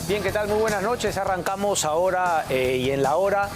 Bien, ¿qué tal? Muy buenas noches. Arrancamos ahora y en la hora.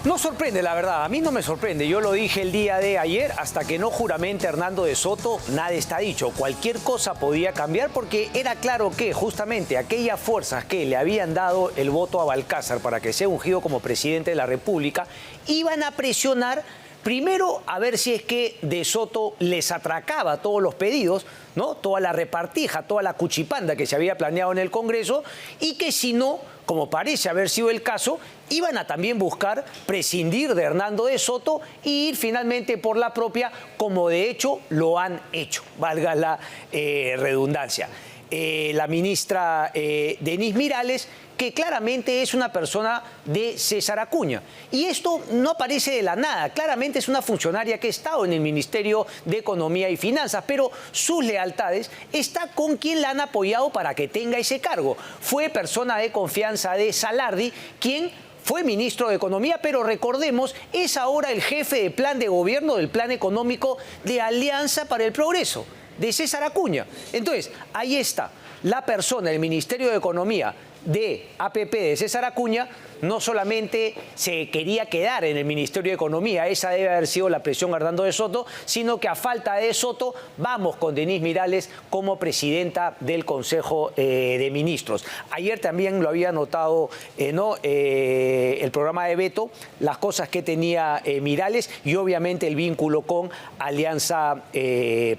No sorprende, la verdad. A mí no me sorprende. Yo lo dije el día de ayer, hasta que no juramente Hernando de Soto, nada está dicho. Cualquier cosa podía cambiar porque era claro que justamente aquellas fuerzas que le habían dado el voto a Balcázar para que sea ungido como presidente de la República, iban a presionar primero a ver si es que de Soto les atracaba todos los pedidos, ¿no? Toda la repartija, toda la cuchipanda que se había planeado en el Congreso, y que si no, como parece haber sido el caso, iban a también buscar prescindir de Hernando de Soto y ir finalmente por la propia, como de hecho lo han hecho, valga la redundancia. La ministra Denise Mirales, que claramente es una persona de César Acuña. Y esto no aparece de la nada, claramente es una funcionaria que ha estado en el Ministerio de Economía y Finanzas, pero sus lealtades está con quien la han apoyado para que tenga ese cargo. Fue persona de confianza de Salardi, quien fue ministro de Economía, pero recordemos, es ahora el jefe de plan de gobierno del Plan Económico de Alianza para el Progreso, de César Acuña. Entonces, ahí está la persona del Ministerio de Economía de APP de César Acuña. No solamente se quería quedar en el Ministerio de Economía, esa debe haber sido la presión a Hernando de Soto, sino que a falta de Soto vamos con Denise Mirales como presidenta del Consejo de Ministros. Ayer también lo había notado el programa de Beto, las cosas que tenía Mirales y obviamente el vínculo con Alianza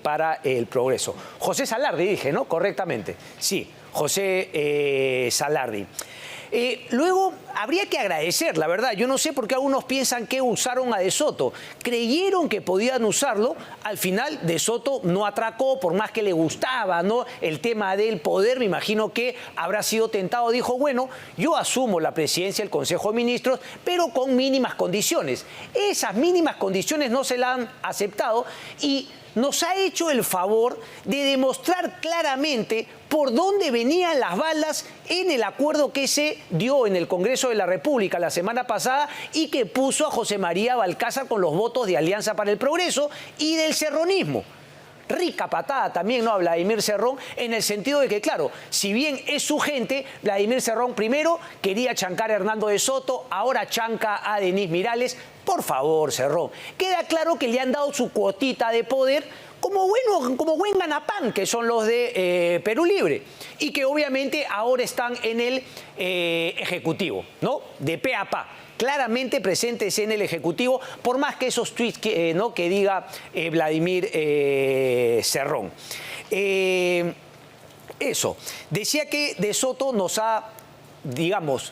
para el Progreso. José Salardi dije, ¿no? Correctamente. Sí, José Salardi. Luego, habría que agradecer, la verdad. Yo no sé por qué algunos piensan que usaron a De Soto. Creyeron que podían usarlo. Al final, De Soto no atracó, por más que le gustaba, ¿no?, el tema del poder. Me imagino que habrá sido tentado. Dijo, bueno, yo asumo la presidencia del Consejo de Ministros, pero con mínimas condiciones. Esas mínimas condiciones no se la han aceptado y nos ha hecho el favor de demostrar claramente por dónde venían las balas en el acuerdo que se dio en el Congreso de la República la semana pasada y que puso a José María Balcázar con los votos de Alianza para el Progreso y del serronismo. Rica patada también, ¿no?, a Vladimir Cerrón, en el sentido de que, claro, si bien es su gente, Vladimir Cerrón primero quería chancar a Hernando de Soto, ahora chanca a Denise Mirales. Por favor, Cerrón, queda claro que le han dado su cuotita de poder como buen ganapán, que son los de Perú Libre, y que obviamente ahora están en el Ejecutivo, ¿no?, de pe a pa. Claramente presentes en el Ejecutivo, por más que esos tweets que diga Vladimir Cerrón. Eso. Decía que De Soto nos ha, digamos,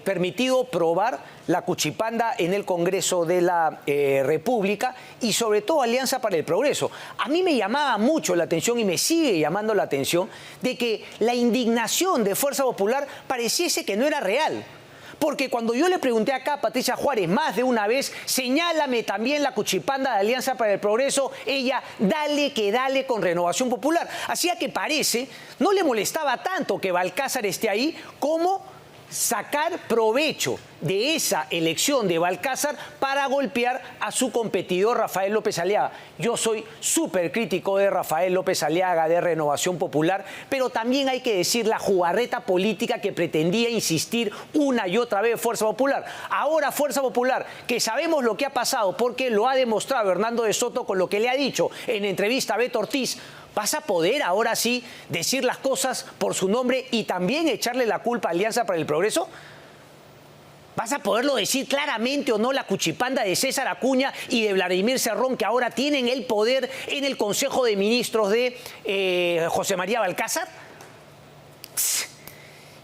permitido probar la cuchipanda en el Congreso de la República y sobre todo Alianza para el Progreso. A mí me llamaba mucho la atención y me sigue llamando la atención de que la indignación de Fuerza Popular pareciese que no era real. Porque cuando yo le pregunté acá a Patricia Juárez más de una vez, señálame también la cuchipanda de Alianza para el Progreso, ella, dale que dale con Renovación Popular. Hacía que parece, no le molestaba tanto que Balcázar esté ahí como sacar provecho de esa elección de Balcázar para golpear a su competidor Rafael López Aliaga. Yo soy súper crítico de Rafael López Aliaga, de Renovación Popular, pero también hay que decir la jugarreta política que pretendía insistir una y otra vez Fuerza Popular. Ahora Fuerza Popular, que sabemos lo que ha pasado porque lo ha demostrado Hernando de Soto con lo que le ha dicho en entrevista a Beto Ortiz, ¿vas a poder ahora sí decir las cosas por su nombre y también echarle la culpa a Alianza para el Progreso? ¿Vas a poderlo decir claramente o no la cuchipanda de César Acuña y de Vladimir Cerrón, que ahora tienen el poder en el Consejo de Ministros de José María Balcázar?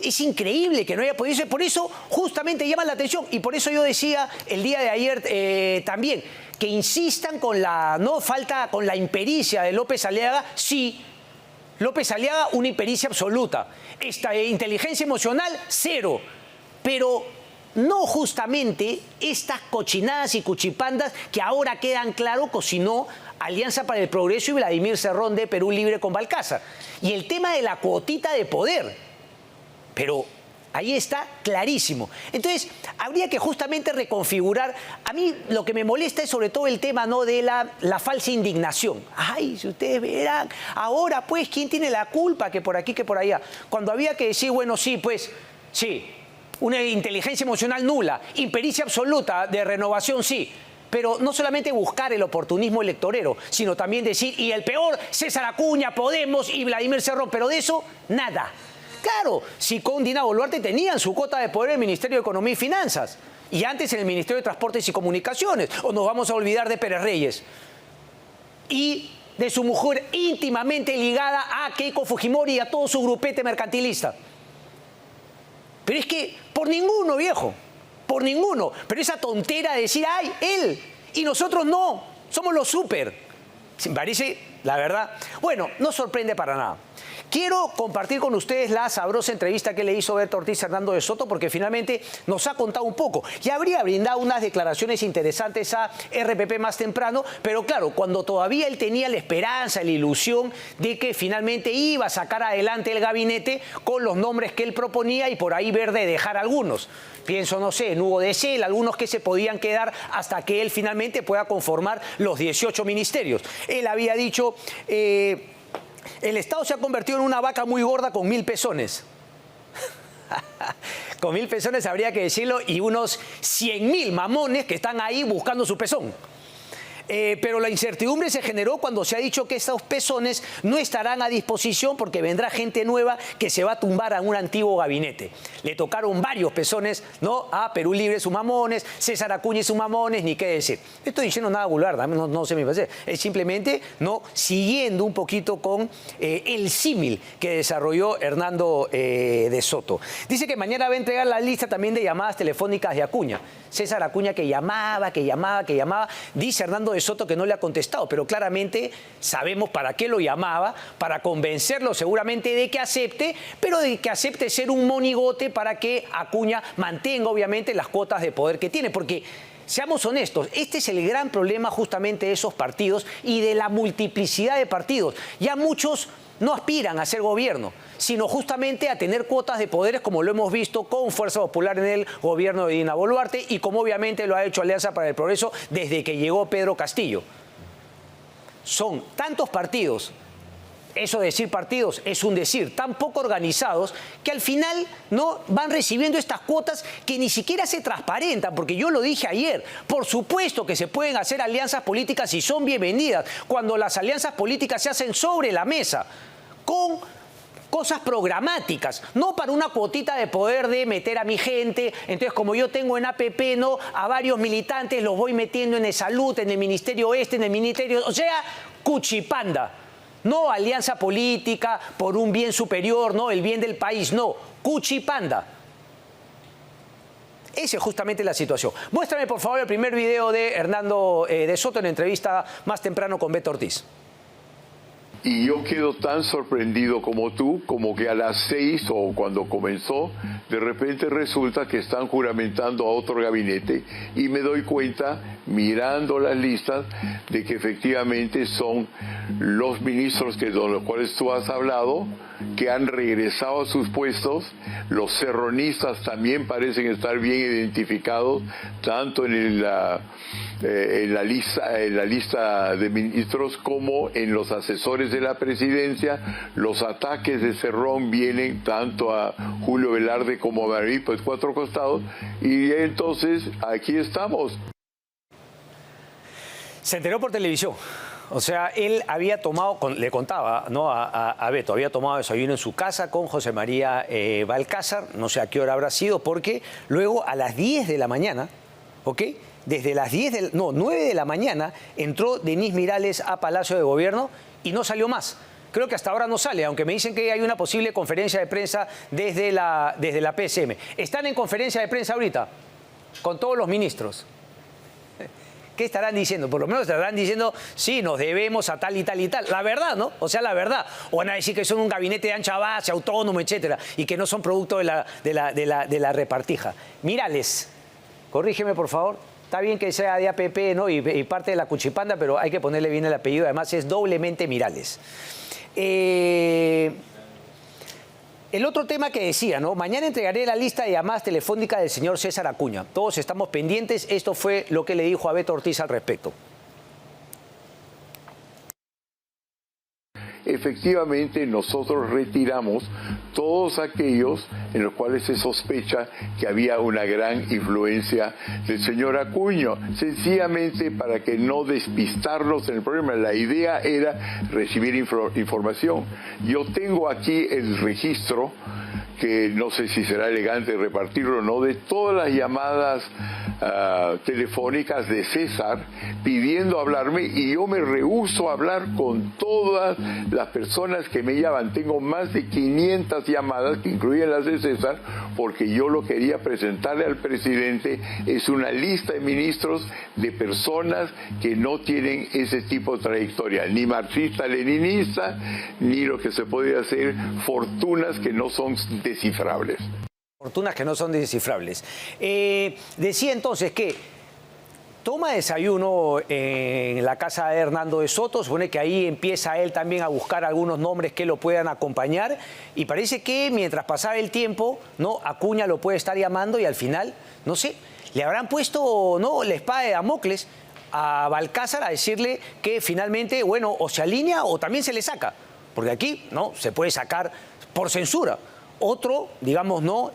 Es increíble que no haya podido ser. Por eso justamente llama la atención y por eso yo decía el día de ayer también que insistan con la con la impericia de López Aliaga. Sí, López Aliaga, una impericia absoluta. Esta inteligencia emocional, cero. Pero no justamente estas cochinadas y cuchipandas que ahora quedan claro cocinó Alianza para el Progreso y Vladimir Cerrón de Perú Libre con Balcázar. Y el tema de la cuotita de poder. Pero Ahí está clarísimo. Entonces, habría que justamente reconfigurar. A mí lo que me molesta es sobre todo el tema, ¿no?, de la falsa indignación. Ay, si ustedes verán, ahora pues, ¿quién tiene la culpa? Que por aquí, que por allá. Cuando había que decir, bueno, sí, pues, sí, una inteligencia emocional nula, impericia absoluta de renovación, sí. Pero no solamente buscar el oportunismo electorero, sino también decir, y el peor, César Acuña, Podemos y Vladimir Cerrón, pero de eso, nada. Claro, si con Dina Boluarte tenían su cuota de poder en el Ministerio de Economía y Finanzas, y antes en el Ministerio de Transportes y Comunicaciones, o nos vamos a olvidar de Pérez Reyes, y de su mujer íntimamente ligada a Keiko Fujimori y a todo su grupete mercantilista. Pero es que, por ninguno, viejo, por ninguno. Pero esa tontera de decir, ay, él, y nosotros no, somos los súper. Me parece, la verdad, bueno, no sorprende para nada. Quiero compartir con ustedes la sabrosa entrevista que le hizo Beto Ortiz a Hernando de Soto, porque finalmente nos ha contado un poco. Ya habría brindado unas declaraciones interesantes a RPP más temprano, pero claro, cuando todavía él tenía la esperanza, la ilusión de que finalmente iba a sacar adelante el gabinete con los nombres que él proponía y por ahí ver de dejar algunos. Pienso, no sé, en Hugo de Sel, algunos que se podían quedar hasta que él finalmente pueda conformar los 18 ministerios. Él había dicho... el Estado se ha convertido en una vaca muy gorda con 1000 pezones. Con 1000 pezones habría que decirlo, y unos 100.000 mamones que están ahí buscando su pezón. Pero la incertidumbre se generó cuando se ha dicho que estos pezones no estarán a disposición porque vendrá gente nueva que se va a tumbar a un antiguo gabinete. Le tocaron varios pezones, ¿no?, a Perú Libre sus mamones, César Acuña y sus mamones, ni qué decir. No estoy diciendo nada vulgar, no se me parece. Es simplemente, ¿no?, siguiendo un poquito con el símil que desarrolló Hernando de Soto. Dice que mañana va a entregar la lista también de llamadas telefónicas de Acuña. César Acuña que llamaba, dice Hernando de Soto que no le ha contestado, pero claramente sabemos para qué lo llamaba, para convencerlo seguramente de que acepte, pero de que acepte ser un monigote para que Acuña mantenga obviamente las cuotas de poder que tiene, porque seamos honestos, este es el gran problema justamente de esos partidos y de la multiplicidad de partidos. Ya muchos no aspiran a ser gobierno, sino justamente a tener cuotas de poderes, como lo hemos visto con Fuerza Popular en el gobierno de Dina Boluarte y como obviamente lo ha hecho Alianza para el Progreso desde que llegó Pedro Castillo. Son tantos partidos, eso de decir partidos es un decir, tan poco organizados que al final no van recibiendo estas cuotas que ni siquiera se transparentan, porque yo lo dije ayer, por supuesto que se pueden hacer alianzas políticas y son bienvenidas cuando las alianzas políticas se hacen sobre la mesa, con cosas programáticas, no para una cuotita de poder de meter a mi gente. Entonces, como yo tengo en APP, ¿no?, a varios militantes, los voy metiendo en el salud, en el ministerio en el ministerio, o sea, cuchipanda. No alianza política por un bien superior, no el bien del país, no, cuchipanda. Esa es justamente la situación. Muéstrame, por favor, el primer video de Hernando de Soto en entrevista más temprano con Beto Ortiz. Y yo quedo tan sorprendido como tú, como que a las 6 o cuando comenzó, de repente resulta que están juramentando a otro gabinete y me doy cuenta, mirando las listas, de que efectivamente son los ministros de los cuales tú has hablado, que han regresado a sus puestos. Los serronistas también parecen estar bien identificados, tanto en la lista de ministros como en los asesores de la presidencia. Los ataques de Cerrón vienen tanto a Julio Velarde como a María pues Cuatro Costados, y entonces aquí estamos. Se enteró por televisión. O sea, él había tomado, le contaba, ¿no?, a Beto, había tomado desayuno en su casa con José María Balcázar, no sé a qué hora habrá sido, porque luego a las 10 de la mañana, ¿ok?, desde las 9 de la mañana entró Denise Miralles a Palacio de Gobierno y no salió más. Creo que hasta ahora no sale, aunque me dicen que hay una posible conferencia de prensa desde la PSM. ¿Están en conferencia de prensa ahorita? Con todos los ministros. ¿Qué estarán diciendo? Por lo menos estarán diciendo, sí, nos debemos a tal y tal y tal. La verdad, ¿no? O sea, la verdad. O van a decir que son un gabinete de ancha base, autónomo, etcétera, y que no son producto de la repartija. Miralles, corrígeme, por favor. Está bien que sea de APP, ¿no?, y parte de la cuchipanda, pero hay que ponerle bien el apellido. Además, es doblemente Miralles. El otro tema que decía, ¿no? Mañana entregaré la lista de llamadas telefónicas del señor César Acuña. Todos estamos pendientes. Esto fue lo que le dijo a Beto Ortiz al respecto. Efectivamente, nosotros retiramos todos aquellos en los cuales se sospecha que había una gran influencia del señor Acuña, sencillamente para que no despistarnos en el problema. La idea era recibir información. Yo tengo aquí el registro, que no sé si será elegante repartirlo o no, de todas las llamadas telefónicas de César pidiendo hablarme, y yo me rehúso a hablar con todas las personas que me llaman. Tengo más de 500 llamadas, que incluyen las de César, porque yo lo quería presentarle al presidente. Es una lista de ministros de personas que no tienen ese tipo de trayectoria, ni marxista-leninista, ni lo que se podría hacer fortunas que no son descifrables. Fortunas que no son descifrables. Decía entonces que toma desayuno en la casa de Hernando de Soto. Supone que ahí empieza él también a buscar algunos nombres que lo puedan acompañar, y parece que mientras pasaba el tiempo, ¿no?, Acuña lo puede estar llamando, y al final, no sé, le habrán puesto, ¿no?, la espada de Damocles a Balcázar a decirle que finalmente, bueno, o se alinea o también se le saca, porque aquí, ¿no?, se puede sacar por censura. Otro, digamos, ¿no?,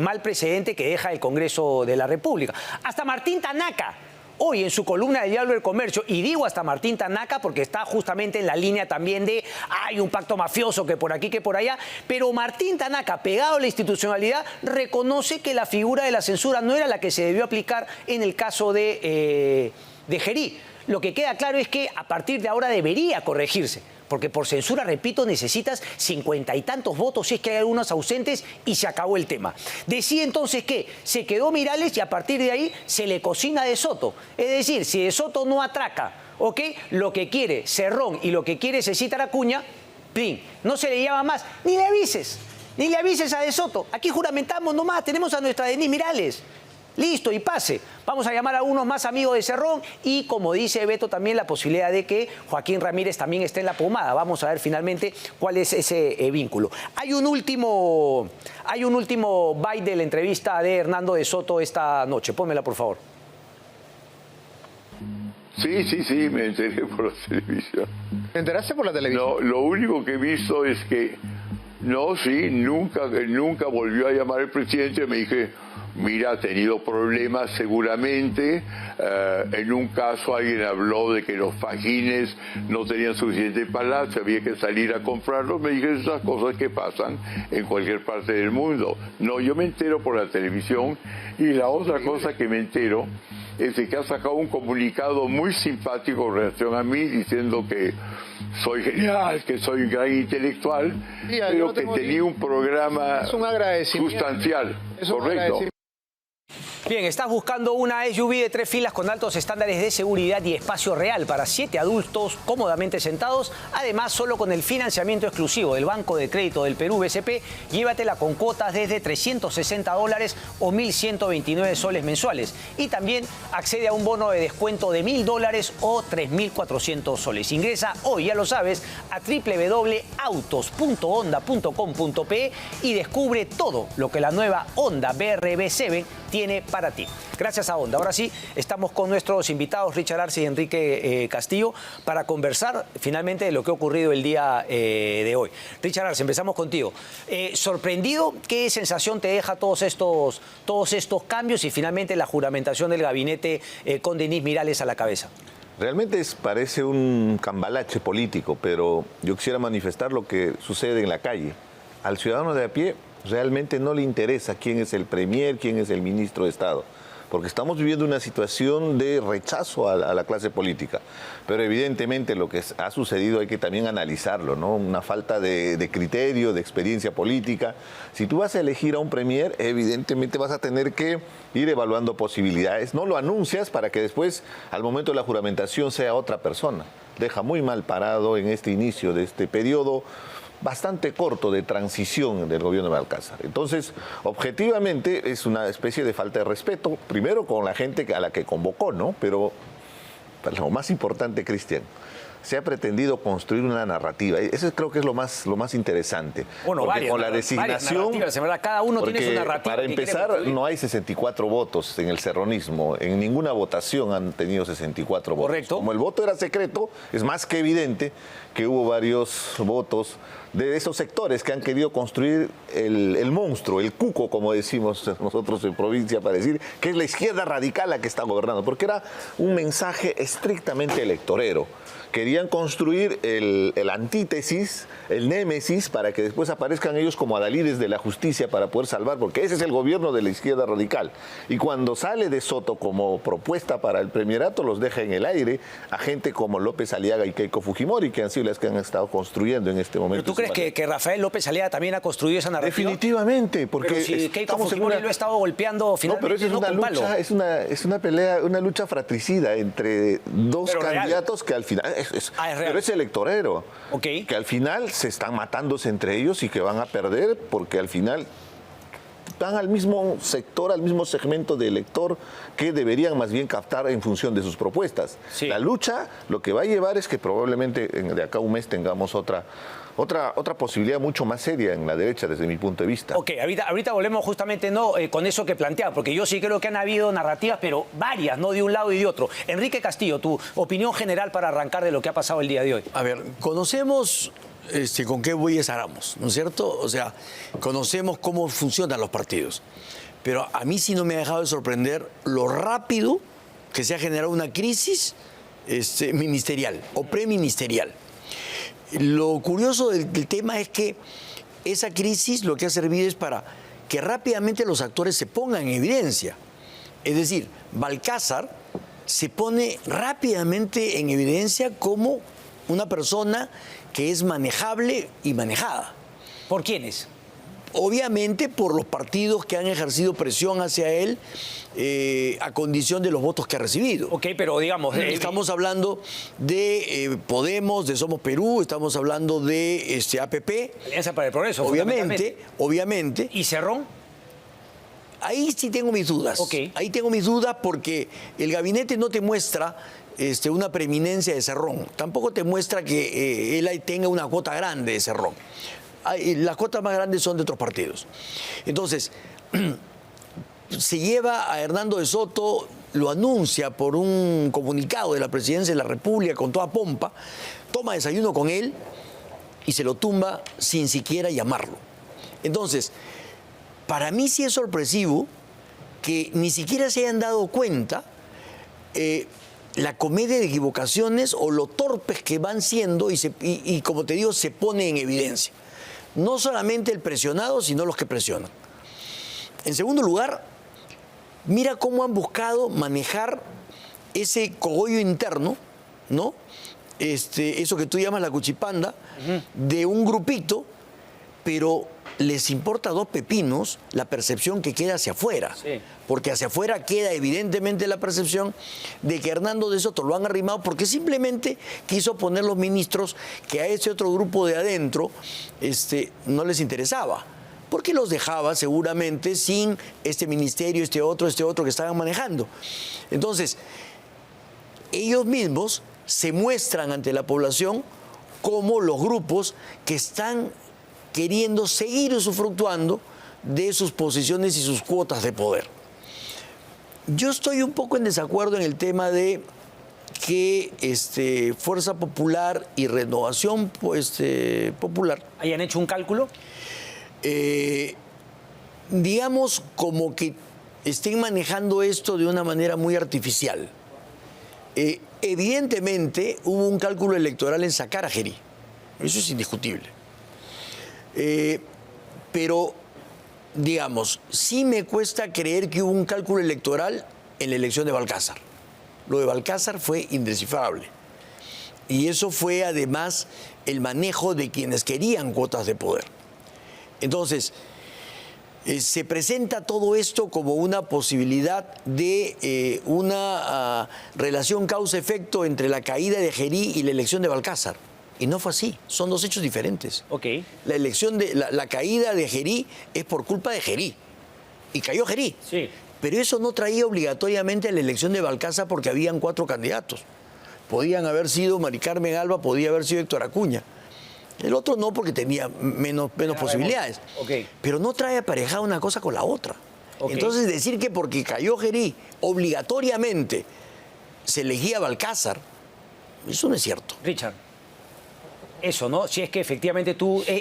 mal precedente que deja el Congreso de la República. Hasta Martín Tanaka, hoy en su columna de Diario del Comercio, y digo hasta Martín Tanaka porque está justamente en la línea también de hay un pacto mafioso que por aquí, que por allá, pero Martín Tanaka, pegado a la institucionalidad, reconoce que la figura de la censura no era la que se debió aplicar en el caso de Gerí. Lo que queda claro es que a partir de ahora debería corregirse, porque por censura, repito, necesitas 50 y tantos votos si es que hay algunos ausentes, y se acabó el tema. Decía entonces que se quedó Mirales y a partir de ahí se le cocina De Soto. Es decir, si De Soto no atraca, ¿ok?, lo que quiere Cerrón y lo que quiere César Acuña, ¡plin!, no se le llama más. Ni le avises a De Soto. Aquí juramentamos nomás, tenemos a nuestra Denise Mirales. Listo, y pase. Vamos a llamar a unos más amigos de Cerrón, y como dice Beto, también la posibilidad de que Joaquín Ramírez también esté en la pomada. Vamos a ver finalmente cuál es ese vínculo. Hay un último byte de la entrevista de Hernando de Soto esta noche. Pónmela, por favor. Sí, me enteré por la televisión. ¿Te enteraste por la televisión? No, lo único que he visto es que, nunca volvió a llamar el presidente. Me dije, mira, ha tenido problemas seguramente. En un caso alguien habló de que los fajines no tenían suficiente palacio, había que salir a comprarlos. Me dije, esas cosas que pasan en cualquier parte del mundo. No, yo me entero por la televisión. Y la otra cosa que me entero es de que ha sacado un comunicado muy simpático en relación a mí, diciendo que soy genial, que soy un gran intelectual, pero que tenía un programa sustancial. Correcto. Bien, estás buscando una SUV de 3 filas con altos estándares de seguridad y espacio real para 7 adultos cómodamente sentados. Además, solo con el financiamiento exclusivo del Banco de Crédito del Perú, BCP, llévatela con cuotas desde $360 o 1.129 soles mensuales. Y también accede a un bono de descuento de $1.000 o 3.400 soles. Ingresa hoy, ya lo sabes, a www.autos.honda.com.pe y descubre todo lo que la nueva Honda BRB 7 tiene para ti. Gracias a Honda. Ahora sí, estamos con nuestros invitados, Richard Arce y Enrique Castillo, para conversar finalmente de lo que ha ocurrido el día de hoy. Richard Arce, empezamos contigo. ¿Sorprendido? ¿Qué sensación te deja todos estos cambios y finalmente la juramentación del gabinete con Denise Mirales a la cabeza? Realmente parece un cambalache político, pero yo quisiera manifestar lo que sucede en la calle. Al ciudadano de a pie realmente no le interesa quién es el premier, quién es el ministro de Estado, porque estamos viviendo una situación de rechazo a la clase política. Pero evidentemente lo que ha sucedido hay que también analizarlo, ¿no? Una falta de criterio, de experiencia política. Si tú vas a elegir a un premier, evidentemente vas a tener que ir evaluando posibilidades. No lo anuncias para que después, al momento de la juramentación, sea otra persona. Deja muy mal parado en este inicio de este periodo bastante corto de transición del gobierno de Balcázar. Entonces, objetivamente, es una especie de falta de respeto, primero con la gente a la que convocó, ¿no? Pero lo más importante, Cristian, se ha pretendido construir una narrativa. Eso creo que es lo más interesante. Bueno, porque con la designación, cada uno tiene su narrativa. Para empezar, no hay 64 votos en el serronismo. En ninguna votación han tenido 64 votos. Correcto. Como el voto era secreto, es más que evidente que hubo varios votos de esos sectores que han querido construir el monstruo, el cuco, como decimos nosotros en provincia, para decir que es la izquierda radical la que está gobernando, porque era un mensaje estrictamente electorero. Querían construir el antítesis, el némesis, para que después aparezcan ellos como adalides de la justicia para poder salvar, porque ese es el gobierno de la izquierda radical. Y cuando sale de Soto como propuesta para el premierato, los deja en el aire a gente como López Aliaga y Keiko Fujimori, que han sido las que han estado construyendo en este momento. ¿Pero tú crees que Rafael López Aliaga también ha construido esa narrativa? Definitivamente, porque pero si Keiko Fujimori lo ha estado golpeando finalmente. No, pero eso es una lucha, es una pelea, una lucha fratricida entre dos candidatos que al final pero es electorero, okay, que al final se están matándose entre ellos y que van a perder porque al final van al mismo sector, al mismo segmento de elector que deberían más bien captar en función de sus propuestas. Sí. La lucha lo que va a llevar es que probablemente de acá a un mes tengamos otra posibilidad mucho más seria en la derecha desde mi punto de vista. Ok, ahorita volvemos justamente con eso que planteaba, porque yo sí creo que han habido narrativas, pero varias, no de un lado y de otro. Enrique Castillo, tu opinión general para arrancar de lo que ha pasado el día de hoy. A ver, conocemos con qué bueyes aramos, ¿no es cierto? O sea, conocemos cómo funcionan los partidos. Pero a mí sí no me ha dejado de sorprender lo rápido que se ha generado una crisis ministerial o preministerial. Lo curioso del tema es que esa crisis lo que ha servido es para que rápidamente los actores se pongan en evidencia. Es decir, Balcázar se pone rápidamente en evidencia como una persona que es manejable y manejada. ¿Por quiénes? Obviamente por los partidos que han ejercido presión hacia él a condición de los votos que ha recibido. Ok, pero digamos... estamos hablando de Podemos, de Somos Perú, estamos hablando de APP. Alianza para el Progreso, obviamente. ¿Y Cerrón? Ahí sí tengo mis dudas. Okay. Ahí tengo mis dudas porque el gabinete no te muestra una preeminencia de Cerrón. Tampoco te muestra que él tenga una cuota grande de Cerrón. Las cuotas más grandes son de otros partidos. Entonces, se lleva a Hernando de Soto, lo anuncia por un comunicado de la Presidencia de la República con toda pompa, toma desayuno con él y se lo tumba sin siquiera llamarlo. Entonces, para mí sí es sorpresivo que ni siquiera se hayan dado cuenta la comedia de equivocaciones o lo torpes que van siendo y como te digo, se pone en evidencia. No solamente el presionado, sino los que presionan. En segundo lugar, mira cómo han buscado manejar ese cogollo interno, ¿no? Eso que tú llamas la cuchipanda, de un grupito, pero les importa dos pepinos la percepción que queda hacia afuera. Sí. Porque hacia afuera queda evidentemente la percepción de que Hernando de Soto lo han arrimado porque simplemente quiso poner los ministros que a ese otro grupo de adentro no les interesaba. Porque los dejaba seguramente sin este ministerio, este otro que estaban manejando. Entonces, ellos mismos se muestran ante la población como los grupos que están queriendo seguir usufructuando de sus posiciones y sus cuotas de poder. Yo estoy un poco en desacuerdo en el tema de que Fuerza Popular y Renovación Popular ¿hayan hecho un cálculo? Digamos como que estén manejando esto de una manera muy artificial. Evidentemente hubo un cálculo electoral en sacar a Gerí, eso es indiscutible. Pero, digamos, sí me cuesta creer que hubo un cálculo electoral en la elección de Balcázar. Lo de Balcázar fue indescifrable. Y eso fue además el manejo de quienes querían cuotas de poder. Entonces, se presenta todo esto como una posibilidad de una relación causa-efecto entre la caída de Gerí y la elección de Balcázar. Y no fue así, son dos hechos diferentes. Okay. La caída de Gerí es por culpa de Gerí. Y cayó Gerí. Sí. Pero eso no traía obligatoriamente a la elección de Balcázar porque habían 4 candidatos. podían haber sido Mari Carmen Alba, podía haber sido Héctor Acuña. El otro no, porque tenía menos posibilidades. Okay. Pero no trae aparejada una cosa con la otra. Okay. Entonces decir que porque cayó Gerí, obligatoriamente se elegía a Balcázar, eso no es cierto. Richard, eso, ¿no? Si es que efectivamente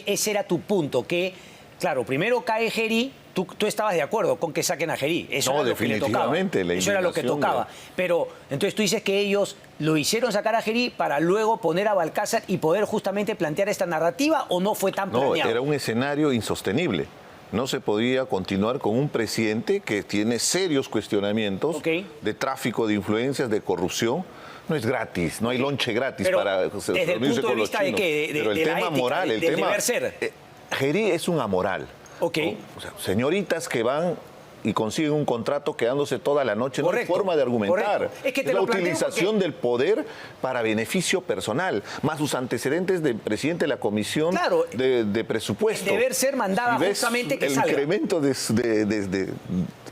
ese era tu punto, que, claro, primero cae Gerí, tú estabas de acuerdo con que saquen a Gerí. Eso No, era lo que le tocaba. definitivamente, Eso era lo que tocaba. Pero, entonces tú dices que ellos lo hicieron sacar a Gerí para luego poner a Balcázar y poder justamente plantear esta narrativa, ¿o no fue tan planeado? No, era un escenario insostenible. No se podía continuar con un presidente que tiene serios cuestionamientos de tráfico de influencias, de corrupción. No es gratis, no hay lonche gratis pero para desde el punto de vista de que Pero el tema moral, el tema deber ser. Gerí es un amoral. Ok. O sea, señoritas que van y consiguen un contrato quedándose toda la noche. Correcto, No hay forma de argumentar. correcto. Es que te la lo planteo utilización porque... del poder para beneficio personal, más sus antecedentes de presidente de la Comisión Claro, de Presupuesto. el deber ser mandaba Y ves justamente que el salga. incremento de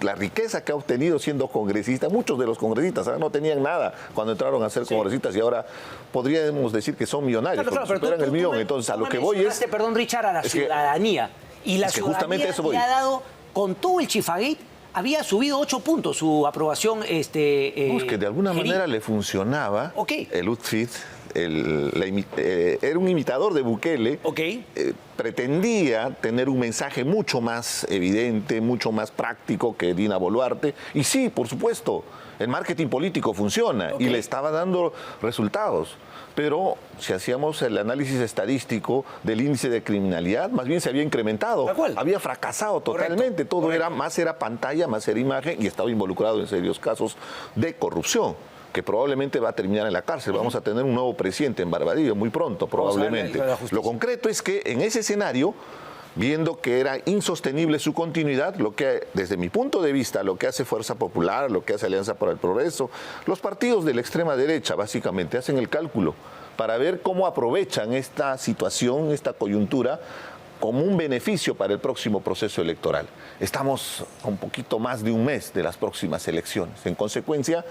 la riqueza que ha obtenido siendo congresista. Muchos de los congresistas no tenían nada cuando entraron a ser congresistas y ahora podríamos decir que son millonarios, porque superan el millón. Entonces, a lo que voy es... Perdón, Richard, a la ciudadanía. Y la es que justamente ciudadanía eso voy. le ha dado, con todo el Chifagate, había subido 8 puntos su aprobación. Es que de alguna manera le funcionaba el outfit, era un imitador de Bukele, pretendía tener un mensaje mucho más evidente, mucho más práctico que Dina Boluarte, y sí, por supuesto, el marketing político funciona y le estaba dando resultados. Pero si hacíamos el análisis estadístico del índice de criminalidad, más bien se había incrementado, había fracasado totalmente, todo era pantalla, más era imagen y estaba involucrado en serios casos de corrupción, que probablemente va a terminar en la cárcel. Vamos a tener un nuevo presidente en Barbadillo muy pronto, probablemente. Lo concreto es que en ese escenario, viendo que era insostenible su continuidad, lo que, desde mi punto de vista, lo que hace Fuerza Popular, lo que hace Alianza para el Progreso, los partidos de la extrema derecha básicamente hacen el cálculo para ver cómo aprovechan esta situación, esta coyuntura, como un beneficio para el próximo proceso electoral. Estamos a un poquito más de un mes de las próximas elecciones. En consecuencia,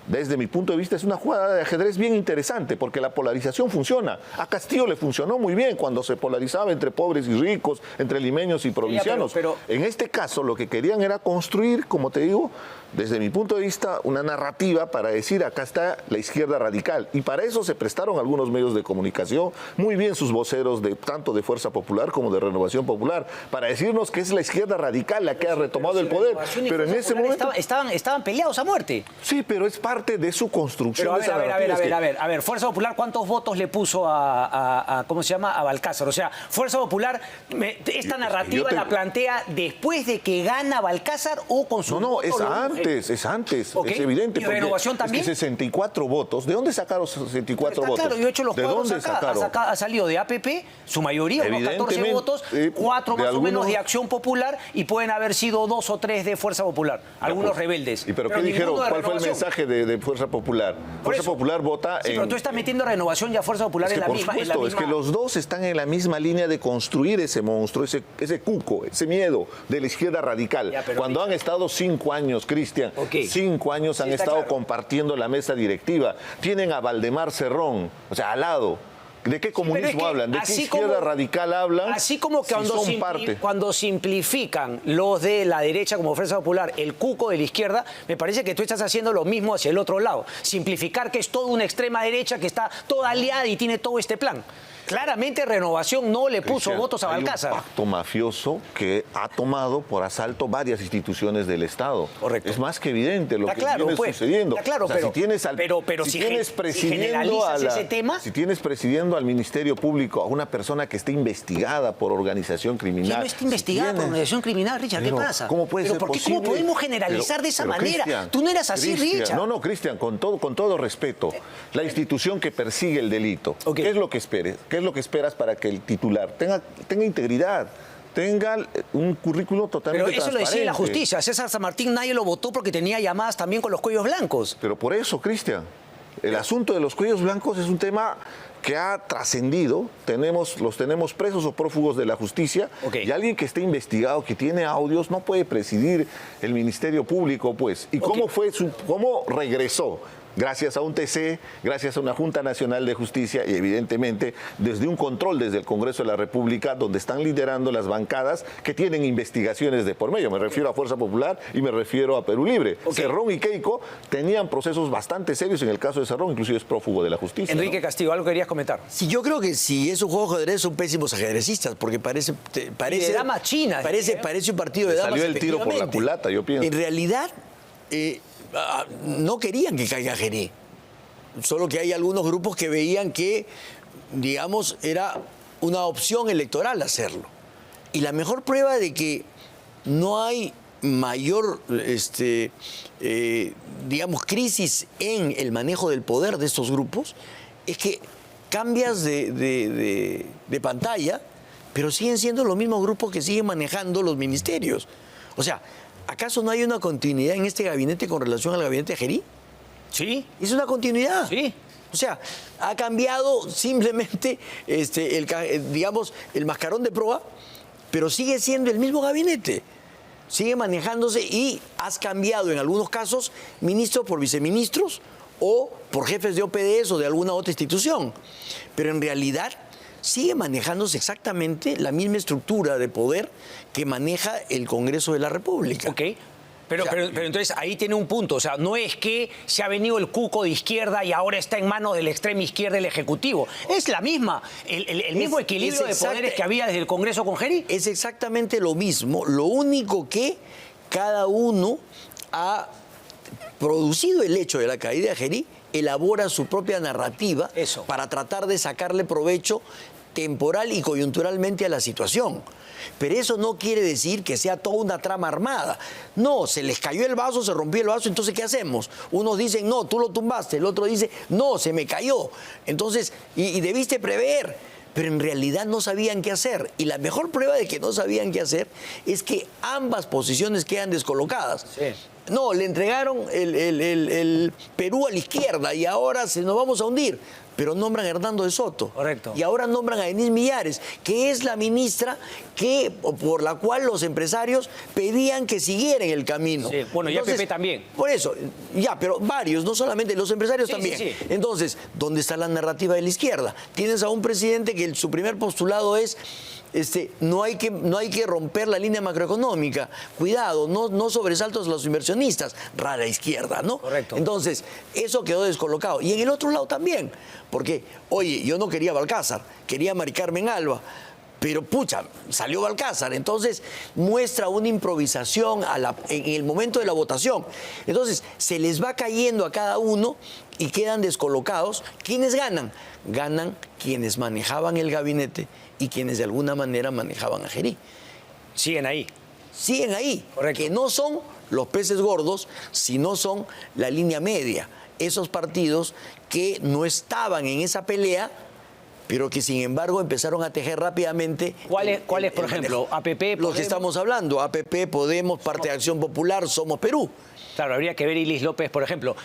desde mi punto de vista, es una jugada de ajedrez bien interesante, porque la polarización funciona. A Castillo le funcionó muy bien cuando se polarizaba entre pobres y ricos, entre limeños y provincianos. Pero en este caso, lo que querían era construir, como te digo, desde mi punto de vista, una narrativa para decir, acá está la izquierda radical. Y para eso se prestaron algunos medios de comunicación, muy bien sus voceros, tanto de Fuerza Popular como de Renovación Popular, para decirnos que es la izquierda radical la que ha retomado el poder. Pero en ese momento... Estaban peleados a muerte. Sí, pero es parte de su construcción. Pero a ver, Fuerza Popular, ¿cuántos votos le puso a ¿cómo se llama? A Balcázar. O sea, Fuerza Popular, esta narrativa la plantea después de que gana Balcázar o con su voto. No, es antes, es evidente. ¿Y Renovación también? Es que 64 votos. ¿De dónde sacaron 64 votos? Claro, yo he hecho los cuadros acá. Ha salido de APP, su mayoría, unos 14 votos, 4 más o menos de Acción Popular y pueden haber sido 2 o 3 de Fuerza Popular, algunos rebeldes. ¿Y pero qué dijeron? ¿Cuál fue el mensaje de Fuerza Popular? Fuerza Popular vota pero tú estás metiendo Renovación y a Fuerza Popular en la misma... Por supuesto, es que los dos están en la misma línea de construir ese monstruo, ese cuco, ese miedo de la izquierda radical. Cuando han estado 5 años, Cristian, 5 años han estado compartiendo la mesa directiva. Tienen a Valdemar Cerrón, o sea, al lado. ¿De qué comunismo hablan? ¿De qué izquierda radical hablan? Así como que cuando simplifican los de la derecha como Fuerza Popular, el cuco de la izquierda, me parece que tú estás haciendo lo mismo hacia el otro lado. Simplificar que es toda una extrema derecha que está toda aliada y tiene todo este plan. Claramente Renovación no le puso votos a Balcázar. Hay un pacto mafioso que ha tomado por asalto varias instituciones del Estado. Correcto. Es más que evidente lo que viene sucediendo. Está claro, o sea, pero si generalizas ese tema... Si tienes presidiendo al Ministerio Público a una persona que esté investigada por organización criminal... ¿Quién no está investigada por organización criminal, Richard? ¿Qué pasa? ¿Cómo puede ser posible? ¿Cómo podemos generalizar de esa manera? Tú no eras así, Richard. No, Cristian, con todo respeto, la institución que persigue el delito, ¿qué es lo que esperes? ¿Qué es lo que esperas para que el titular tenga integridad, tenga un currículo totalmente transparente? Pero eso lo decía la justicia. César San Martín nadie lo votó porque tenía llamadas también con los cuellos blancos. Pero por eso, Cristian, el asunto de los cuellos blancos es un tema que ha trascendido, los tenemos presos o prófugos de la justicia, y alguien que esté investigado, que tiene audios, no puede presidir el Ministerio Público, pues. ¿Y cómo regresó? gracias a un TC, gracias a una Junta Nacional de Justicia y evidentemente desde un control desde el Congreso de la República, donde están liderando las bancadas que tienen investigaciones de por medio. Me refiero a Fuerza Popular y me refiero a Perú Libre. Cerrón y Keiko tenían procesos bastante serios. En el caso de Cerrón, inclusive es prófugo de la justicia. Enrique Castillo, ¿algo querías comentar? Sí, yo creo que si es un juego de ajedrez son pésimos ajedrecistas, porque parece de damas chinas. Parece un partido de damas. Salió el tiro por la culata, yo pienso. En realidad, no querían que caiga Gerí. Solo que hay algunos grupos que veían que, digamos, era una opción electoral hacerlo. Y la mejor prueba de que no hay mayor, digamos, crisis en el manejo del poder de estos grupos es que cambias de pantalla, pero siguen siendo los mismos grupos que siguen manejando los ministerios. O sea, ¿acaso no hay una continuidad en este gabinete con relación al gabinete de Gerí? Sí. Es una continuidad. Sí. O sea, ha cambiado simplemente, digamos, el mascarón de proa, pero sigue siendo el mismo gabinete. Sigue manejándose y has cambiado en algunos casos ministros por viceministros o por jefes de OPDs o de alguna otra institución. Pero en realidad sigue manejándose exactamente la misma estructura de poder que maneja el Congreso de la República. Ok. Pero entonces ahí tiene un punto. O sea, no es que se ha venido el cuco de izquierda y ahora está en manos de la extrema izquierda el Ejecutivo. Es la misma, el mismo equilibrio de poderes que había desde el Congreso con Gerí. Es exactamente lo mismo. Lo único que cada uno ha producido el hecho de la caída de Gerí, elabora su propia narrativa para tratar de sacarle provecho temporal y coyunturalmente a la situación. Pero eso no quiere decir que sea toda una trama armada. No, se les cayó el vaso, se rompió el vaso, entonces ¿qué hacemos? Unos dicen, no, tú lo tumbaste, el otro dice, no, se me cayó. Entonces, y debiste prever, pero en realidad no sabían qué hacer. Y la mejor prueba de que no sabían qué hacer es que ambas posiciones quedan descolocadas. Sí. No, le entregaron el Perú a la izquierda y ahora nos vamos a hundir. Pero nombran a Hernando de Soto. Correcto. Y ahora nombran a Denise Millares, que es la ministra por la cual los empresarios pedían que siguieran el camino. Sí, bueno, entonces, y APP también. Por eso, ya, pero varios, no solamente los empresarios también. Sí. Entonces, ¿dónde está la narrativa de la izquierda? Tienes a un presidente que su primer postulado es no hay que romper la línea macroeconómica. Cuidado, no sobresaltos a los inversionistas. Rara izquierda, ¿no? Correcto. Entonces, eso quedó descolocado. Y en el otro lado también. Porque, oye, yo no quería Balcázar, quería Mari Carmen Alba. Pero, pucha, salió Balcázar. Entonces, muestra una improvisación en el momento de la votación. Entonces, se les va cayendo a cada uno y quedan descolocados. ¿Quiénes ganan? Ganan quienes manejaban el gabinete y quienes de alguna manera manejaban a Gerí. Siguen ahí. Siguen ahí. Correcto. Que no son los peces gordos, sino son la línea media. Esos partidos que no estaban en esa pelea, pero que sin embargo empezaron a tejer rápidamente. ¿Cuál es, por ejemplo, APP, Podemos? Los que estamos hablando, APP, Podemos, Parte de Acción Popular, Somos Perú. Claro, habría que ver Ilis López, por ejemplo.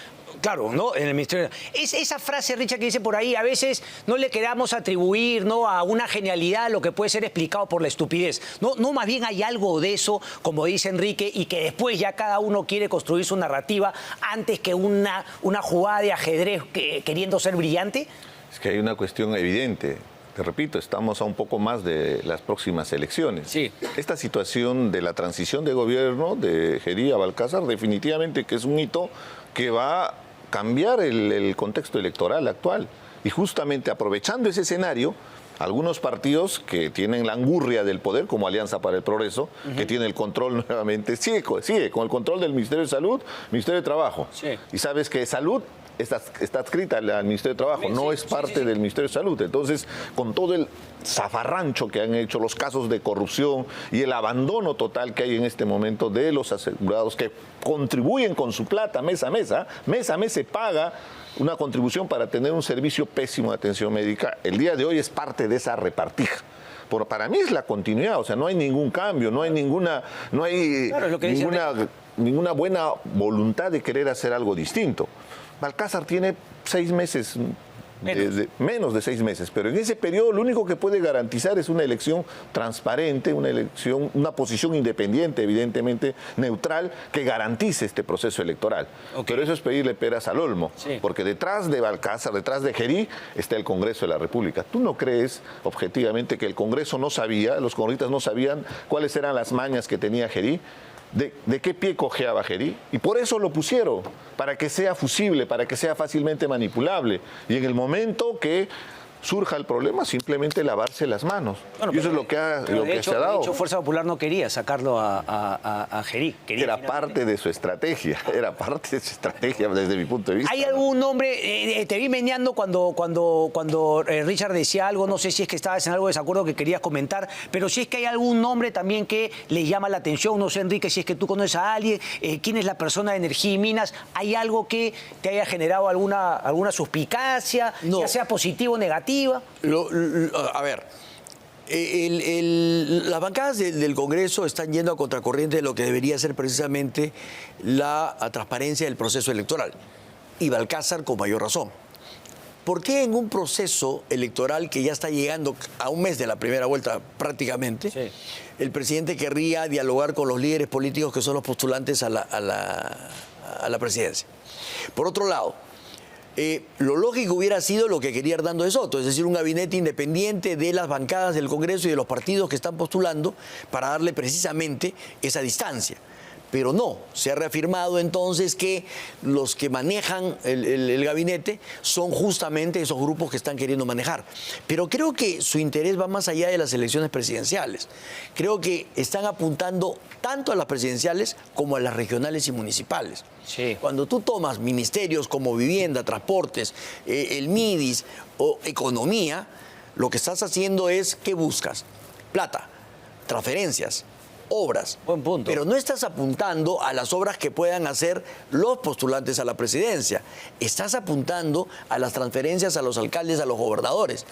Claro, ¿no? En el Ministerio. Esa frase, Richard, que dice por ahí, a veces no le queramos atribuir, ¿no?, a una genialidad lo que puede ser explicado por la estupidez. No, más bien hay algo de eso, como dice Enrique, y que después ya cada uno quiere construir su narrativa antes que una jugada de ajedrez queriendo ser brillante. Es que hay una cuestión evidente. Te repito, estamos a un poco más de las próximas elecciones. Sí. Esta situación de la transición de gobierno de Gerí a Balcázar definitivamente que es un hito que va a cambiar el contexto electoral actual. Y justamente aprovechando ese escenario, algunos partidos que tienen la angurria del poder, como Alianza para el Progreso, que tiene el control nuevamente, sigue con el control del Ministerio de Salud, Ministerio de Trabajo. Sí. Y sabes que Salud está adscrita al Ministerio de Trabajo, no es parte del Ministerio de Salud. Entonces, con todo el zafarrancho que han hecho, los casos de corrupción y el abandono total que hay en este momento de los asegurados que contribuyen con su plata mes a mes se paga una contribución para tener un servicio pésimo de atención médica. El día de hoy es parte de esa repartija. Pero para mí es la continuidad, o sea, no hay ningún cambio, no hay ninguna buena voluntad de querer hacer algo distinto. Balcázar tiene 6 meses menos de 6 meses, pero en ese periodo lo único que puede garantizar es una elección transparente, una posición independiente, evidentemente neutral, que garantice este proceso electoral. Pero eso es pedirle peras al olmo, porque detrás de Balcázar, detrás de Gerí, está el Congreso de la República. ¿Tú no crees objetivamente que el Congreso no sabía, los congresistas no sabían cuáles eran las mañas que tenía Gerí? ¿De qué pie cojeaba Gerí? Y por eso lo pusieron, para que sea fusible, para que sea fácilmente manipulable. Y en el momento que surja el problema, simplemente lavarse las manos. Bueno, y eso es lo que, se ha dado. De hecho, Fuerza Popular no quería sacarlo a Gerí. Era parte de su estrategia, desde mi punto de vista. ¿Hay algún nombre? Te vi meneando cuando Richard decía algo, no sé si es que estabas en algo de desacuerdo que querías comentar, pero si es que hay algún nombre también que le llama la atención, no sé, Enrique, si es que tú conoces a alguien, quién es la persona de Energía y Minas, ¿hay algo que te haya generado alguna suspicacia, ya sea positivo o negativa? A ver, las bancadas del Congreso están yendo a contracorriente de lo que debería ser precisamente la transparencia del proceso electoral. Y Balcázar con mayor razón. ¿Por qué en un proceso electoral que ya está llegando a un mes de la primera vuelta prácticamente, el presidente querría dialogar con los líderes políticos que son los postulantes a la presidencia? Por otro lado, lo lógico hubiera sido lo que quería Hernando de Soto, es decir, un gabinete independiente de las bancadas del Congreso y de los partidos que están postulando para darle precisamente esa distancia. Pero no, se ha reafirmado entonces que los que manejan el gabinete son justamente esos grupos que están queriendo manejar. Pero creo que su interés va más allá de las elecciones presidenciales. Creo que están apuntando tanto a las presidenciales como a las regionales y municipales. Sí. Cuando tú tomas ministerios como vivienda, transportes, el MIDIS o economía, lo que estás haciendo es, ¿qué buscas? Plata, transferencias, obras. Buen punto. Pero no estás apuntando a las obras que puedan hacer los postulantes a la presidencia. Estás apuntando a las transferencias a los alcaldes, a los gobernadores,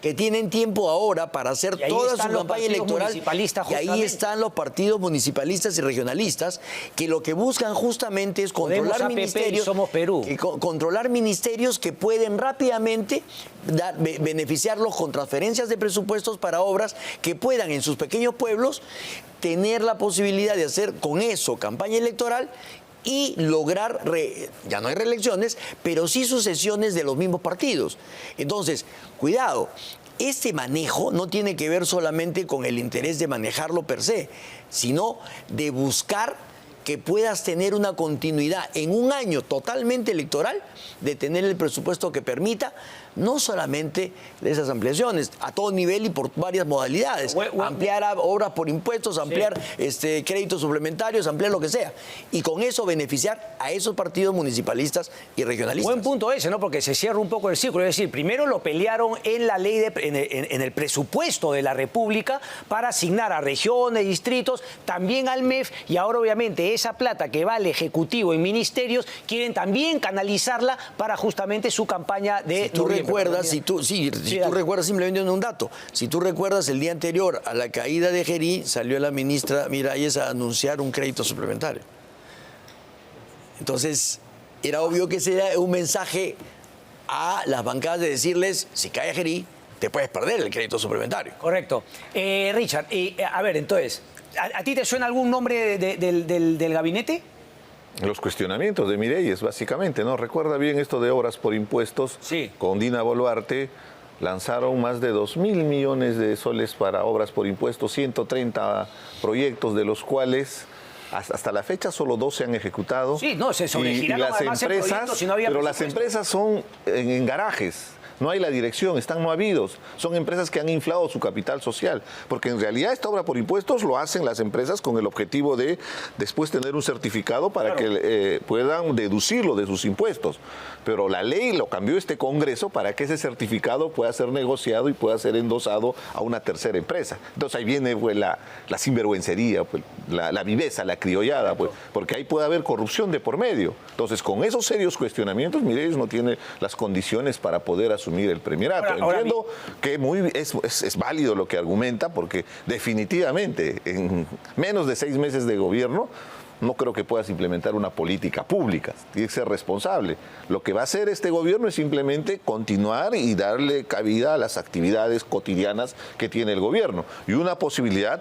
que tienen tiempo ahora para hacer toda su campaña electoral. Y ahí están los partidos municipalistas y regionalistas, que lo que buscan justamente es controlar ministerios. Somos Perú. Controlar ministerios que pueden rápidamente beneficiarlos con transferencias de presupuestos para obras que puedan en sus pequeños pueblos tener la posibilidad de hacer con eso campaña electoral y lograr, ya no hay reelecciones, pero sí sucesiones de los mismos partidos. Entonces, cuidado, este manejo no tiene que ver solamente con el interés de manejarlo per se, sino de buscar que puedas tener una continuidad en un año totalmente electoral, de tener el presupuesto que permita no solamente de esas ampliaciones, a todo nivel y por varias modalidades. Ampliar obras por impuestos, ampliar créditos suplementarios, ampliar lo que sea. Y con eso beneficiar a esos partidos municipalistas y regionalistas. Buen punto ese, ¿no? Porque se cierra un poco el círculo. Es decir, primero lo pelearon en la ley, en el presupuesto de la República para asignar a regiones, distritos, también al MEF, y ahora obviamente esa plata que va al Ejecutivo en ministerios, quieren también canalizarla para justamente su campaña de si tú recuerdas simplemente un dato, si tú recuerdas el día anterior a la caída de Gerí, salió la ministra Miralles a anunciar un crédito suplementario. Entonces, era obvio que ese era un mensaje a las bancadas de decirles, si cae Gerí, te puedes perder el crédito suplementario. Correcto. Richard, a ver, entonces, ¿a ti te suena algún nombre del gabinete? Los cuestionamientos de Miralles, básicamente, ¿no? Recuerda bien esto de obras por impuestos. Sí. Con Dina Boluarte lanzaron más de 2.000 millones de soles para obras por impuestos, 130 proyectos, de los cuales hasta la fecha solo 2 se han ejecutado. Sí, no, se sobregiraron y las además empresas, en proyectos y no había pero las presupuesto. empresas son en garajes. No hay la dirección, están movidos. Son empresas que han inflado su capital social. Porque en realidad esta obra por impuestos lo hacen las empresas con el objetivo de después tener un certificado para que puedan deducirlo de sus impuestos. Pero la ley lo cambió este Congreso para que ese certificado pueda ser negociado y pueda ser endosado a una tercera empresa. Entonces ahí viene pues, la sinvergüencería, pues, la viveza, la criollada, pues, porque ahí puede haber corrupción de por medio. Entonces con esos serios cuestionamientos, Miralles no tiene las condiciones para poder asumir el premierato. Entiendo que es válido lo que argumenta, porque definitivamente en menos de 6 meses de gobierno no creo que puedas implementar una política pública. Tiene que ser responsable. Lo que va a hacer este gobierno es simplemente continuar y darle cabida a las actividades cotidianas que tiene el gobierno. Y una posibilidad,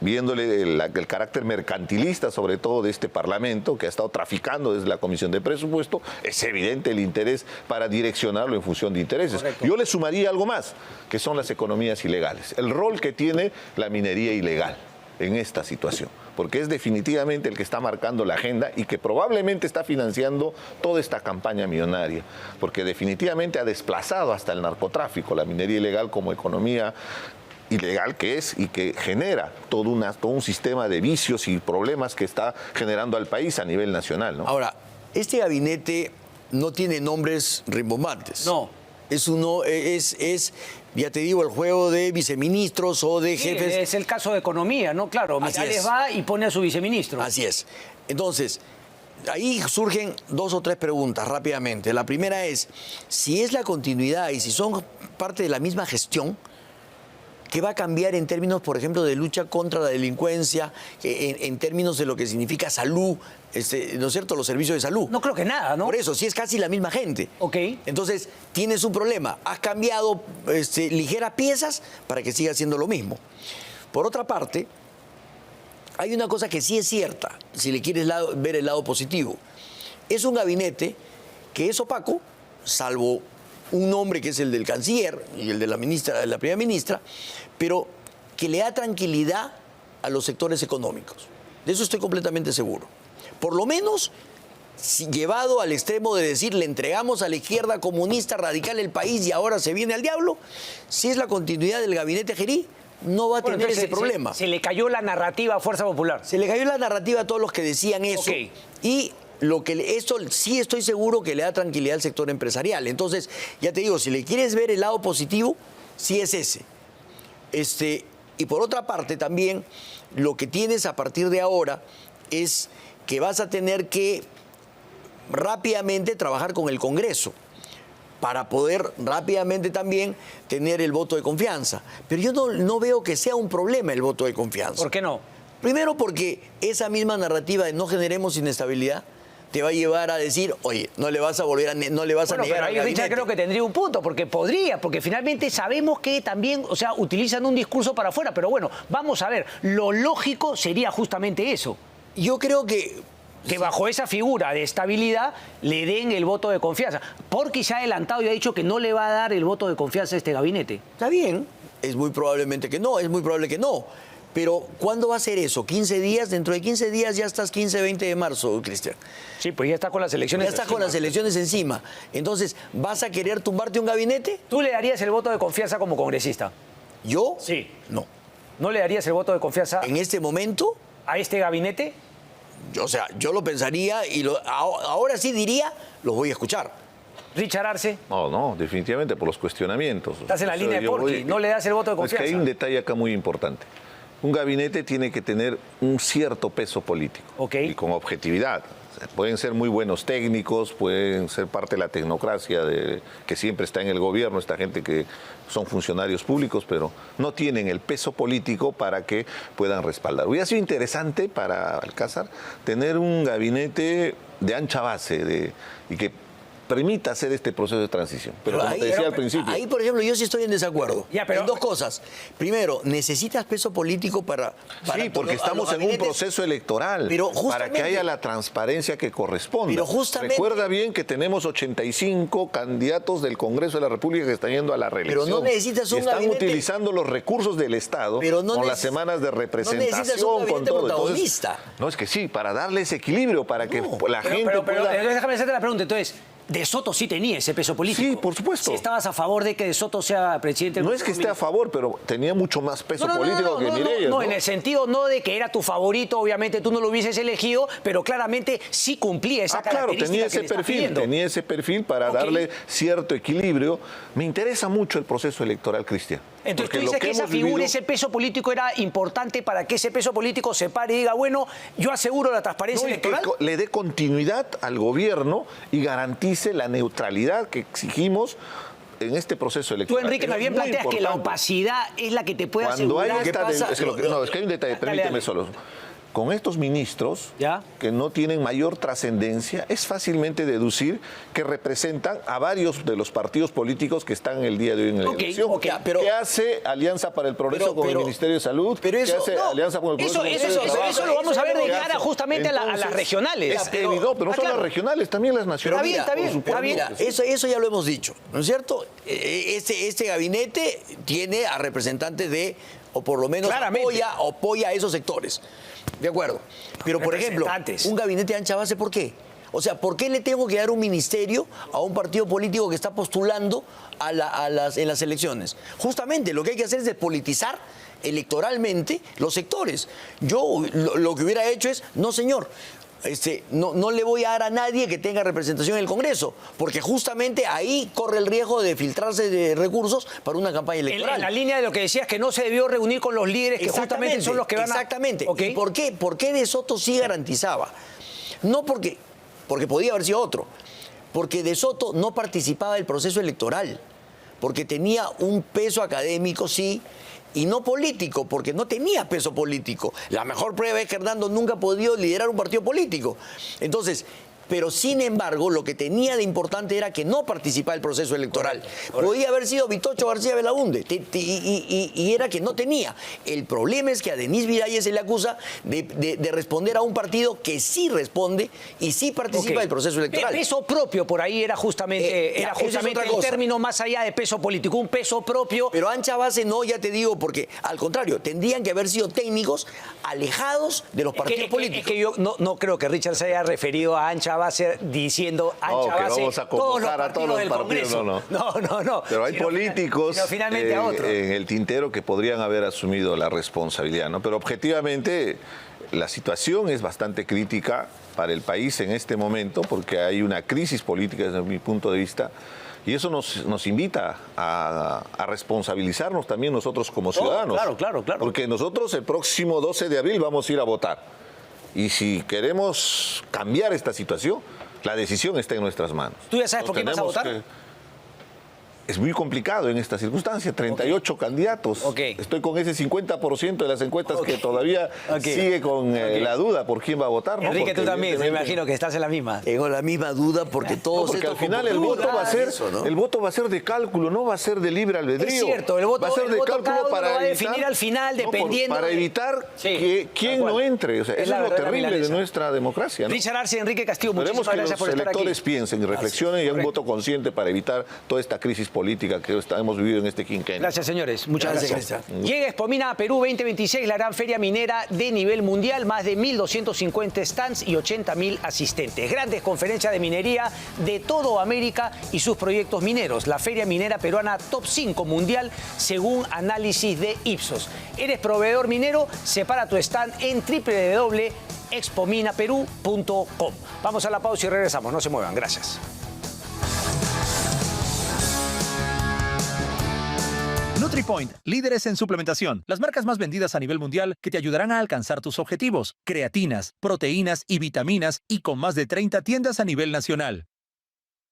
viéndole el carácter mercantilista, sobre todo de este Parlamento, que ha estado traficando desde la Comisión de Presupuesto, es evidente el interés para direccionarlo en función de intereses. Correcto. Yo le sumaría algo más, que son las economías ilegales, el rol que tiene la minería ilegal en esta situación, porque es definitivamente el que está marcando la agenda y que probablemente está financiando toda esta campaña millonaria, porque definitivamente ha desplazado hasta el narcotráfico, la minería ilegal como economía ilegal que es y que genera todo un sistema de vicios y problemas que está generando al país a nivel nacional, ¿no? Ahora, este gabinete no tiene nombres rimbombantes. No. Ya te digo, el juego de viceministros o de Sí, jefes. es el caso de economía, ¿no? Claro, Así Miralles es. va y pone a su viceministro. Así es. Entonces, ahí surgen 2 o 3 preguntas rápidamente. La primera es, si es la continuidad y si son parte de la misma gestión, ¿qué va a cambiar en términos, por ejemplo, de lucha contra la delincuencia, en términos de lo que significa salud, ¿no es cierto?, los servicios de salud? No creo que nada, ¿no? Por eso, si es casi la misma gente. Ok. Entonces, tienes un problema. Has cambiado ligeras piezas para que siga siendo lo mismo. Por otra parte, hay una cosa que sí es cierta, si le quieres ver el lado positivo. Es un gabinete que es opaco, salvo un nombre que es el del canciller y el de la primera ministra, pero que le da tranquilidad a los sectores económicos. De eso estoy completamente seguro. Por lo menos, llevado al extremo de decir, le entregamos a la izquierda comunista radical el país y ahora se viene al diablo, si es la continuidad del gabinete Gerí, no va a tener entonces ese problema. Se le cayó la narrativa a Fuerza Popular. Se le cayó la narrativa a todos los que decían eso. Ok. Y esto sí estoy seguro que le da tranquilidad al sector empresarial. Entonces, ya te digo, si le quieres ver el lado positivo, sí es ese. Y por otra parte también, lo que tienes a partir de ahora es que vas a tener que rápidamente trabajar con el Congreso para poder rápidamente también tener el voto de confianza. Pero yo no veo que sea un problema el voto de confianza. ¿Por qué no? Primero porque esa misma narrativa de no generemos inestabilidad te va a llevar a decir, oye, no le vas a volver a no le vas a Bueno, negar pero al ahí Richard gabinete. creo que tendría un punto, porque finalmente sabemos que también, o sea, utilizan un discurso para afuera, pero bueno, vamos a ver, lo lógico sería justamente eso, Yo creo que que bajo esa figura de estabilidad le den el voto de confianza, porque se ha adelantado y ha dicho que no le va a dar el voto de confianza a este gabinete. está bien, es muy probable que no. Pero ¿cuándo va a ser eso? ¿15 días? Dentro de 15 días ya estás 15, 20 de marzo, Cristian. Sí, pues ya está con las elecciones. Ya estás con las elecciones encima. Entonces, ¿vas a querer tumbarte un gabinete? ¿Tú le darías el voto de confianza como congresista? ¿Yo? Sí. No. ¿No le darías el voto de confianza En este momento, a este gabinete? yo lo pensaría y ahora sí diría, los voy a escuchar. Richard Arce, No, definitivamente por los cuestionamientos. estás en la O sea, línea de yo Porqui, no le das el voto de Es que confianza. hay un detalle acá muy importante. Un gabinete tiene que tener un cierto peso político Ok. y con objetividad. O sea, pueden ser muy buenos técnicos, pueden ser parte de la tecnocracia que siempre está en el gobierno, esta gente que son funcionarios públicos, pero no tienen el peso político para que puedan respaldar. Hubiera sido interesante para Alcázar tener un gabinete de ancha base y que permita hacer este proceso de transición. Pero como te decía al principio... Ahí, por ejemplo, yo sí estoy en desacuerdo. Ya, pero- en 2 cosas. Primero, necesitas peso político para Sí, porque a los estamos en un gabinetes. proceso electoral Pero para justamente- que haya la transparencia que corresponde. Pero justamente- Recuerda bien que tenemos 85 candidatos del Congreso de la República que están yendo a la reelección. Pero no necesitas un Y están gabinete- utilizando los recursos del Estado Pero no con las neces- semanas de no necesitas un representación, con gabinete todo. protagonista. No, es que sí, para darle ese equilibrio, para que la gente Pero, pueda... déjame hacerte la pregunta. Entonces, De Soto sí tenía ese peso político. Sí, por supuesto. Si estabas a favor de que De Soto sea presidente del No es que esté a favor, pero tenía mucho más peso político que Mireya. No, en el sentido no de que era tu favorito, obviamente tú no lo hubieses elegido, pero claramente sí cumplía esa Claro, característica tenía que ese le estás perfil, pidiendo. tenía ese perfil para Ok. darle cierto equilibrio. Me interesa mucho el proceso electoral, Cristian. Entonces tú porque lo dices que esa hemos figura, vivido- ese peso político era importante para que ese peso político se pare y diga, bueno, yo aseguro la transparencia No, y que electoral. le dé continuidad al gobierno y garantice la neutralidad que exigimos en este proceso Tú, electoral. Enrique, Es más bien muy planteas que la importante. opacidad es la que te puede Cuando hay asegurar... esta... pasa? es que hay un detalle, Dale, permíteme dale. solo. con estos ministros ¿Ya? que no tienen mayor trascendencia, es fácilmente deducir que representan a varios de los partidos políticos que están el día de hoy en la elección. pero- ¿Qué hace Alianza para el Progreso con el Ministerio de Salud? pero eso- ¿Qué hace no, Alianza por el Progreso con el Ministerio de Trabajo? Eso lo vamos a ver de ¿Qué cara hace? justamente a las Entonces, regionales. Es evidente, pero no solo claro. las regionales, también las nacionales. Está bien, por supuesto. Mira, eso ya lo hemos dicho, ¿no es cierto? Este gabinete tiene a representantes de, o por lo menos Claramente. apoya a esos sectores. De acuerdo. Pero, por ejemplo, Representantes. un gabinete de ancha base, ¿por qué? O sea, ¿por qué le tengo que dar un ministerio a un partido político que está postulando en las elecciones? Justamente lo que hay que hacer es despolitizar electoralmente los sectores. Yo lo que hubiera hecho es, no señor, no le voy a dar a nadie que tenga representación en el Congreso, porque justamente ahí corre el riesgo de filtrarse de recursos para una campaña electoral. En la línea de lo que decías, que no se debió reunir con los líderes, que justamente son los que van a... Exactamente. Ok. ¿Y por qué? ¿Por qué De Soto sí garantizaba? No porque podía haber sido otro, porque De Soto no participaba del proceso electoral, porque tenía un peso académico, sí, y no político, porque no tenía peso político. La mejor prueba es que Hernando nunca ha podido liderar un partido político. Entonces, pero sin embargo, lo que tenía de importante era que no participaba del proceso electoral. Podía haber sido Vitocho García Belaúnde, y era que no tenía. El problema es que a Denise Miralles se le acusa de responder a un partido que sí responde y sí participa del proceso electoral. Peso propio, por ahí era justamente, esa es otra el cosa. término más allá de peso político, un peso propio. Pero ancha base no, ya te digo, porque al contrario, tendrían que haber sido técnicos alejados de los partidos políticos. Es que yo no creo que Richard se haya referido a ancha base diciendo ancha que base vamos a todos los convocar a todos partidos los del partidos, Congreso. No. Pero hay Sino políticos sino finalmente a otro. en el tintero que podrían haber asumido la responsabilidad, ¿no? Pero objetivamente la situación es bastante crítica para el país en este momento porque hay una crisis política desde mi punto de vista y eso nos invita a responsabilizarnos también nosotros como ciudadanos. Claro. Porque nosotros el próximo 12 de abril vamos a ir a votar. Y si queremos cambiar esta situación, la decisión está en nuestras manos. ¿Tú ya sabes por qué vas a Tenemos votar? Es muy complicado en esta circunstancia, 38 candidatos. Ok. Estoy con ese 50% de las encuestas que todavía sigue con la duda por quién va a votar. ¿no? Enrique, Porque tú también, me evidentemente- imagino que estás en la misma. Tengo la misma duda porque todos Porque al estos final el comportamientos- voto va a ser eso, ¿no? el voto va a ser de cálculo, no va a ser de libre albedrío. Es cierto, el voto- va a ser el de voto cálculo cada uno para lo va a evitar, definir al final, dependiendo para de- evitar Sí, que quién tal cual. no entre. O sea, Es eso la es lo verdadera terrible de milanesa. nuestra democracia, ¿no? Richard Arce, Enrique Castillo, Esperemos muchísimas que gracias los por estar aquí. electores piensen y reflexionen y hagan un voto consciente para evitar toda esta crisis política que hemos vivido en este quinquenio. Gracias, señores. Muchas Gracias, gracias. Cristian. Llega Expomina a Perú 2026, la gran feria minera de nivel mundial, más de 1.250 stands y 80.000 asistentes. Grandes conferencias de minería de toda América y sus proyectos mineros. La feria minera peruana top 5 mundial según análisis de Ipsos. ¿Eres proveedor minero? Separa tu stand en www.expominaperú.com. Vamos a la pausa y regresamos. No se muevan. Gracias. NutriPoint, líderes en suplementación. Las marcas más vendidas a nivel mundial que te ayudarán a alcanzar tus objetivos. Creatinas, proteínas y vitaminas y con más de 30 tiendas a nivel nacional.